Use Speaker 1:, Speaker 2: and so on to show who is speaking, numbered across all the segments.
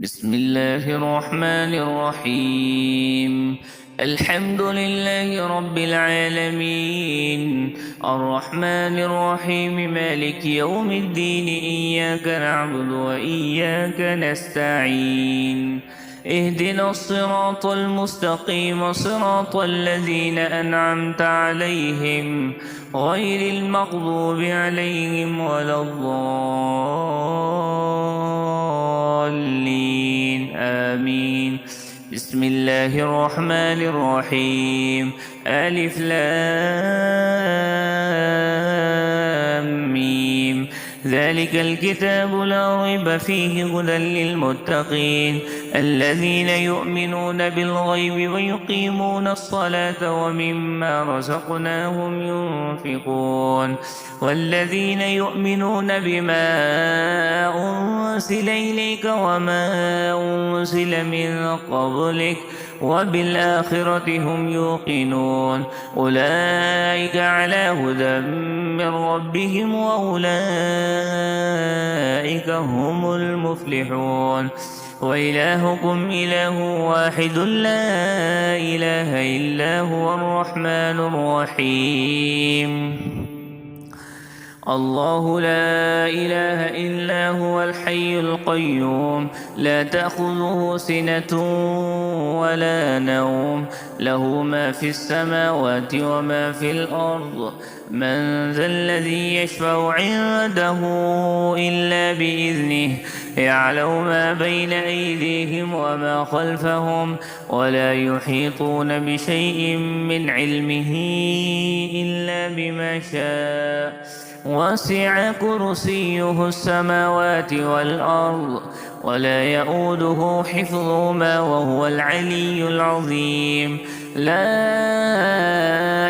Speaker 1: بسم الله الرحمن الرحيم. الحمد لله رب العالمين، الرحمن الرحيم، مالك يوم الدين. إياك نعبد وإياك نستعين. اهدنا الصراط المستقيم، صراط الذين أنعمت عليهم غير المغضوب عليهم ولا الضالين. آمين. بسم الله الرحمن الرحيم. ألف لام ميم. ذلك الكتاب لا ريب فيه هدى للمتقين الذين يؤمنون بالغيب ويقيمون الصلاة ومما رزقناهم ينفقون والذين يؤمنون بما أنزل إليك وما أنزل من قبلك وبالآخرة هم يوقنون أولئك على هدى من ربهم وأولئك هم المفلحون. وإلهكم إله واحد لا إله إلا هو الرحمن الرحيم. الله لا إله إلا هو الحي القيوم لا تأخذه سنة ولا نوم له ما في السماوات وما في الأرض من ذا الذي يشفع عنده إلا بإذنه يعلم ما بين أيديهم وما خلفهم ولا يحيطون بشيء من علمه إلا بما شاء وسع كرسيه السماوات والأرض ولا يؤوده حفظهما وهو العلي العظيم. لا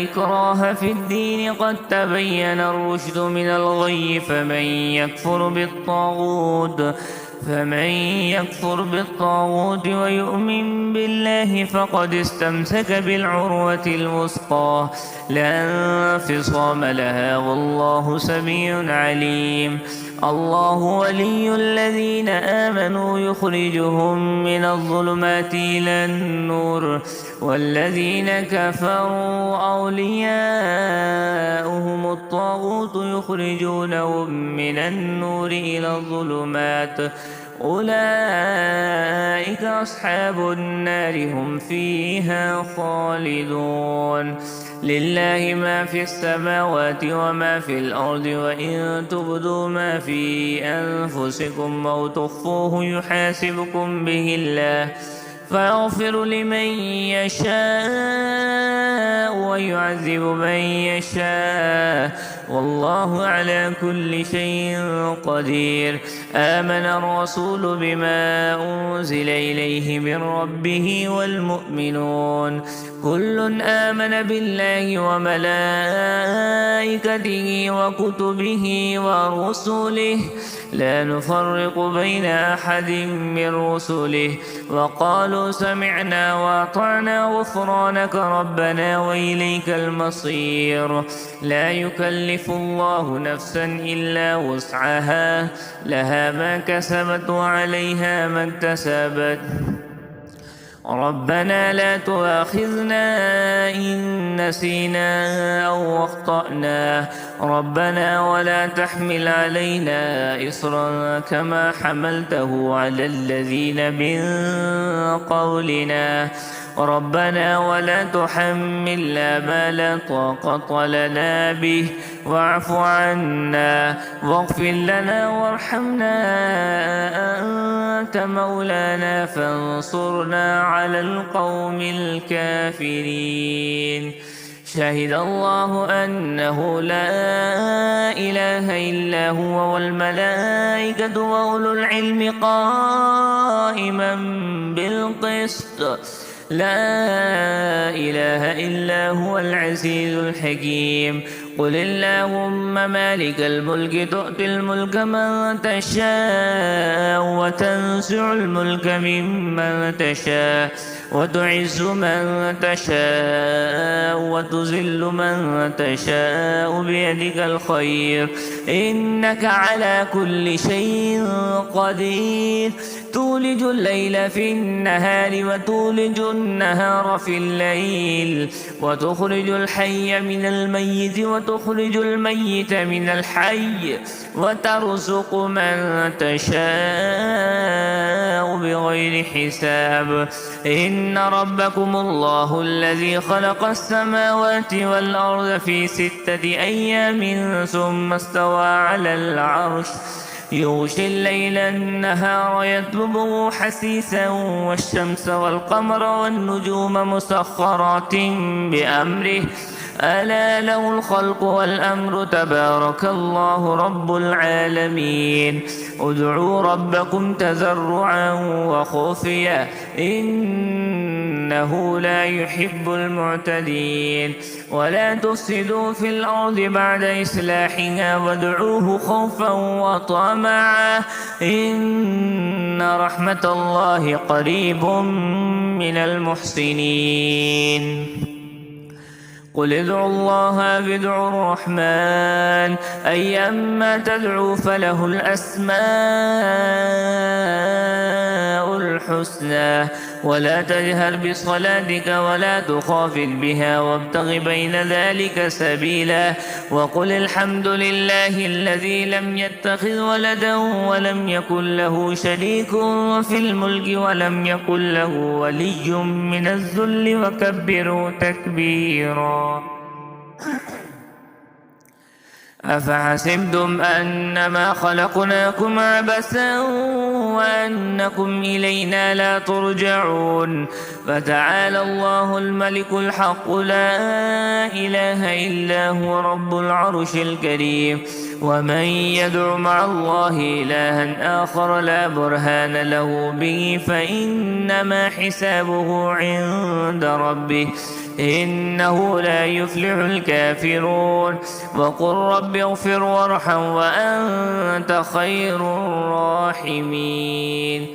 Speaker 1: إكراه في الدين قد تبين الرشد من الغي فمن يكفر بالطاغوت ويؤمن بالله فقد استمسك بالعروة الوثقى لا انفصام لها والله سميع عليم. الله ولي الذين آمنوا يخرجهم من الظلمات إلى النور والذين كفروا أولياؤهم الطاغوت يخرجونهم من النور إلى الظلمات أولئك أصحاب النار هم فيها خالدون. لله ما في السماوات وما في الأرض وإن تبدوا ما في أنفسكم أو تخفوه يحاسبكم به الله فيغفر لمن يشاء ويعذب من يشاء والله على كل شيء قدير. آمن الرسول بما أنزل إليه من ربه والمؤمنون كل آمن بالله وملائكته وكتبه ورسله لا نفرق بين أحد من رسله وقالوا سمعنا وأطعنا غفرانك ربنا وإليك المصير. لا يكلف الله نفسا إلا وسعها لها ما كسبت وعليها ما اكتسبت ربنا لا تؤاخذنا إن نسينا أو أخطأنا ربنا ولا تحمل علينا إصرا كما حملته على الذين من قبلنا ربنا ولا تحملنا ما لا طاقة لنا به واعف عنا واغفر لنا وارحمنا أنت مولانا فانصرنا على القوم الكافرين. شهد الله أنه لا إله إلا هو والملائكة وأولو العلم قائما بالقسط لا إله إلا هو العزيز الحكيم. قل اللهم مالك الملك تؤتي الملك من تشاء وتنزع الملك ممن تشاء وتعز من تشاء وتذل من تشاء بيدك الخير إنك على كل شيء قدير. تولج الليل في النهار وتولج النهار في الليل وتخرج الحي من الميت وتخرج الميت من الحي وترزق من تشاء بغير حساب إن ربكم الله الذي خلق السماوات والأرض في 6 أيام ثم استوى على العرش يغشي الليل النهار يطلبه حثيثا والشمس والقمر والنجوم مسخرات بأمره ألا له الخلق والأمر تبارك الله رب العالمين ادعوا ربكم تضرعا وخفيا إنه لا يحب المعتدين ولا تفسدوا في الأرض بعد إصلاحها وادعوه خوفا وطمعا إن رحمة الله قريب من المحسنين قل ادعوا الله أو ادعوا الرحمن أيما تدعوا فله الأسماء الحسنى ولا تجهر بصلاتك ولا تخافت بها وابتغ بين ذلك سبيلا وقل الحمد لله الذي لم يتخذ ولدا ولم يكن له شريك في الملك ولم يكن له ولي من الذل وكبره تكبيرا أفحسبتم أنما خلقناكم عبثا وأنكم إلينا لا ترجعون فتعالى الله الملك الحق لا إله إلا هو رب العرش الكريم ومن يدع مع الله إلها آخر لا برهان له به فإنما حسابه عند ربه إنه لا يفلح الكافرون وقل رب اغفر وارحم وأنت خير الراحمين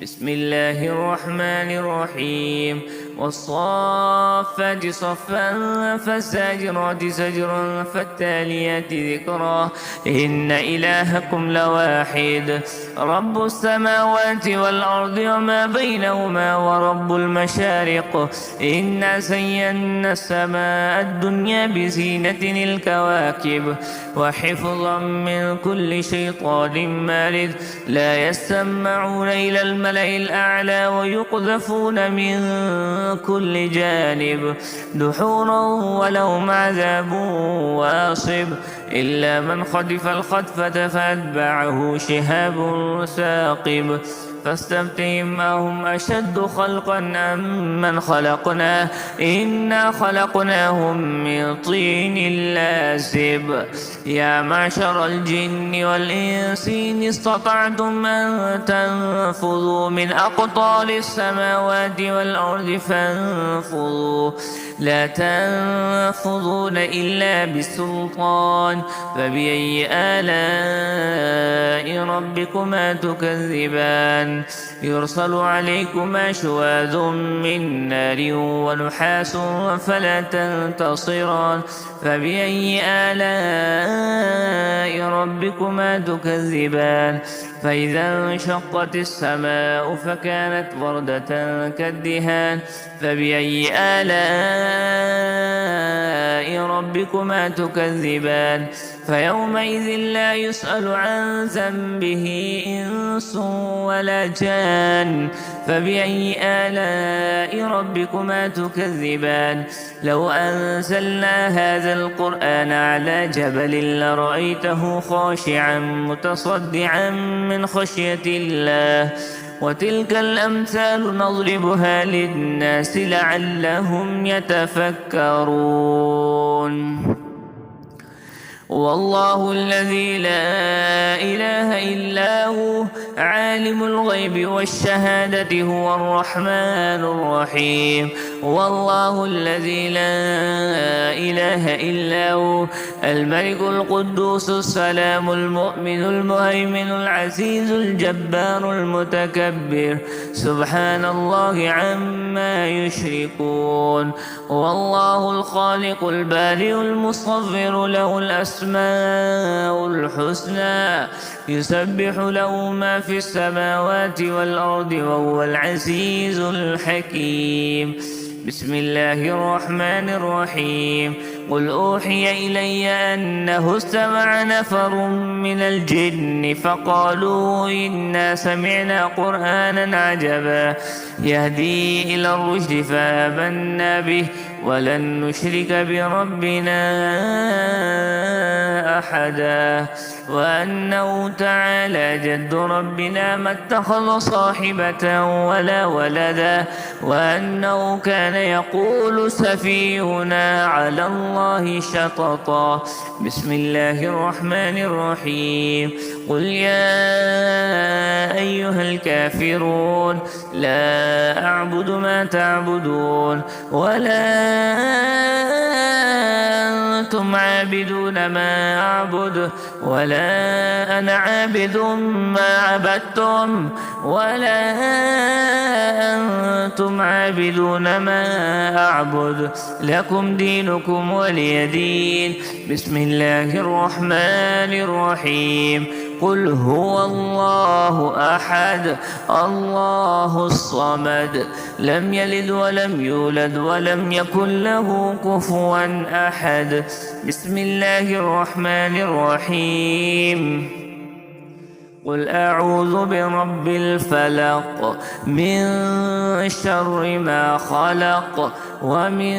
Speaker 1: بسم الله الرحمن الرحيم والصافات صفا فالزاجرات زجرا فالتاليات ذكرا إن إلهكم لواحد رب السماوات والأرض وما بينهما ورب المشارق إنا زينا السماء الدنيا بزينة الكواكب وحفظا من كل شيطان مارد لا يسمعون إلى الملأ الأعلى ويقذفون من كل جانب دحورا ولهم عذاب واصب إلا من خطف الخطفة فأتبعه شهاب ثاقب فاستفتهم أهم أشد خلقا أم من خلقنا إنا خلقناهم من طين لازب يا معشر الجن والإنس إن استطعتم أن تنفذوا من أقطار السماوات والأرض فانفذوا لا تنفذون إلا بسلطان فبأي آلاء ربكما تكذبان يرسل عليكما شواذ من نار ونحاس فلا تنتصران فبأي آلاء ربكما تكذبان فإذا انشقت السماء فكانت وردة كالدهان فبأي آلاء ربكما تكذبان فيومئذ لا يسأل عن ذنبه إنس ولا جان فبأي آلاء ربكما تكذبان لو أنزلنا هذا القرآن على جبل لرأيته خاشعا متصدعا من خشية الله وتلك الأمثال نضربها للناس لعلهم يتفكرون والله الذي لا إله إلا هو عالم الغيب والشهادة هو الرحمن الرحيم والله الذي لا إله إلا هو الملك القدوس السلام المؤمن المهيمن العزيز الجبار المتكبر سبحان الله عما يشركون والله الخالق البارئ المصور له الأسماء الحسنى يسبح له ما في السماوات والأرض وهو العزيز الحكيم. بسم الله الرحمن الرحيم. قل أوحي إلي أنه استمع نفر من الجن فقالوا إنا سمعنا قرآنا عجبا يهدي إلى الرشد فآمنا به ولن نشرك بربنا أحدا وأنه تعالى جد ربنا ما اتخذ صاحبة ولا ولدا وأنه كان يقول سفيهنا على الله شططا. بسم الله الرحمن الرحيم. قل يا أيها الكافرون لا أعبد ما تعبدون ولا أنتم عابدون ما أعبد ولا أنا عابد ما عبدتم ولا أنتم عابدون ما أعبد لكم دينكم ولي دين. بسم الله الرحمن الرحيم. قل هو الله أحد الله الصمد لم يلد ولم يولد ولم يكن له كفوا أحد. بسم الله الرحمن الرحيم. قل أعوذ برب الفلق من شر ما خلق ومن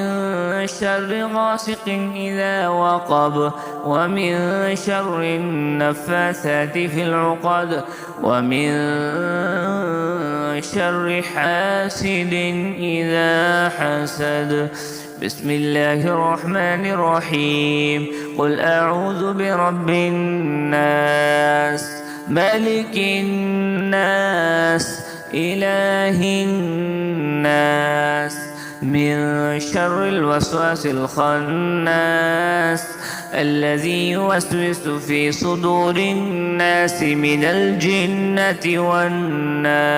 Speaker 1: شر غاسق إذا وقب ومن شر النفاثات في العقد ومن شر حاسد إذا حسد. بسم الله الرحمن الرحيم. قل أعوذ برب الناس ملك الناس إله الناس من شر الوسواس الخناس الذي يوسوس في صدور الناس من الجنة والناس.